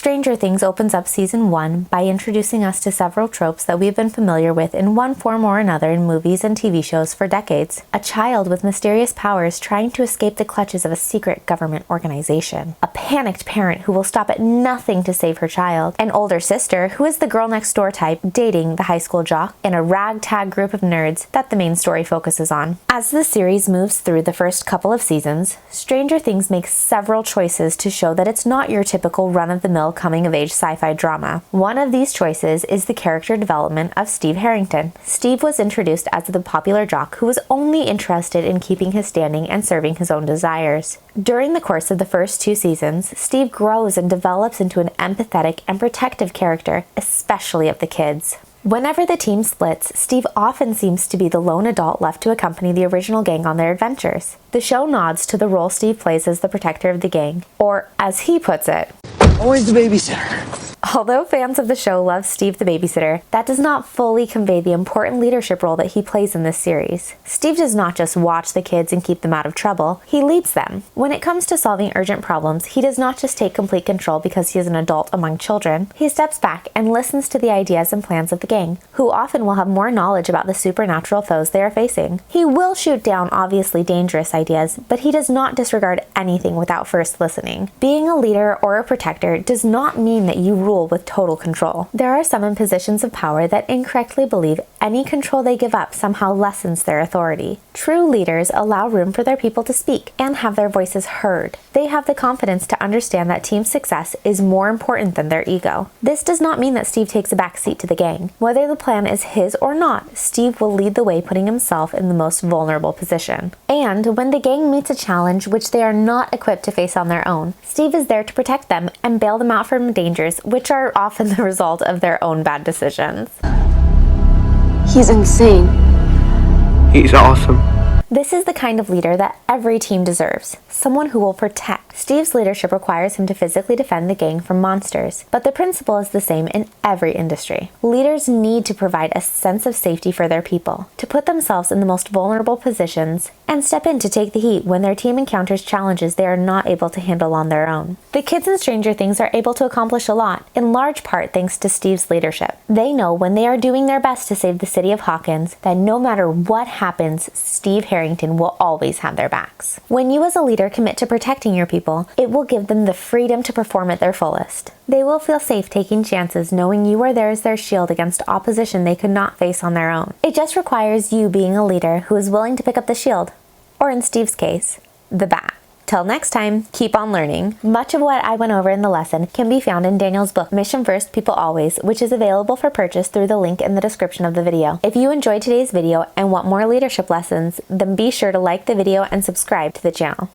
Stranger Things opens up season 1 by introducing us to several tropes that we've been familiar with in one form or another in movies and TV shows for decades. A child with mysterious powers trying to escape the clutches of a secret government organization. A panicked parent who will stop at nothing to save her child. An older sister who is the girl next door type dating the high school jock, and a ragtag group of nerds that the main story focuses on. As the series moves through the first couple of seasons, Stranger Things makes several choices to show that it's not your typical run-of-the-mill coming-of-age sci-fi drama. One of these choices is the character development of Steve Harrington. Steve was introduced as the popular jock who was only interested in keeping his standing and serving his own desires. During the course of the first 2 seasons, Steve grows and develops into an empathetic and protective character, especially of the kids. Whenever the team splits, Steve often seems to be the lone adult left to accompany the original gang on their adventures. The show nods to the role Steve plays as the protector of the gang, or as he puts it, always the babysitter. Although fans of the show love Steve the babysitter, that does not fully convey the important leadership role that he plays in this series. Steve does not just watch the kids and keep them out of trouble, he leads them. When it comes to solving urgent problems, he does not just take complete control because he is an adult among children. He steps back and listens to the ideas and plans of the gang, who often will have more knowledge about the supernatural foes they are facing. He will shoot down obviously dangerous ideas, but he does not disregard anything without first listening. Being a leader or a protector does not mean that you rule with total control. There are some in positions of power that incorrectly believe any control they give up somehow lessens their authority. True leaders allow room for their people to speak and have their voices heard. They have the confidence to understand that team success is more important than their ego. This does not mean that Steve takes a back seat to the gang. Whether the plan is his or not, Steve will lead the way, putting himself in the most vulnerable position. And when the gang meets a challenge which they are not equipped to face on their own, Steve is there to protect them and bail them out from dangers which are often the result of their own bad decisions. He's insane. He's awesome. This is the kind of leader that every team deserves. Someone who will protect. Steve's leadership requires him to physically defend the gang from monsters, but the principle is the same in every industry. Leaders need to provide a sense of safety for their people, to put themselves in the most vulnerable positions, and step in to take the heat when their team encounters challenges they are not able to handle on their own. The kids in Stranger Things are able to accomplish a lot, in large part thanks to Steve's leadership. They know when they are doing their best to save the city of Hawkins that no matter what happens, Steve Harrington will always have their backs. When you as a leader commit to protecting your people, it will give them the freedom to perform at their fullest. They will feel safe taking chances knowing you are there as their shield against opposition they could not face on their own. It just requires you being a leader who is willing to pick up the shield, or in Steve's case, the bat. Till next time, keep on learning. Much of what I went over in the lesson can be found in Daniel's book, Mission First, People Always, which is available for purchase through the link in the description of the video. If you enjoyed today's video and want more leadership lessons, then be sure to like the video and subscribe to the channel.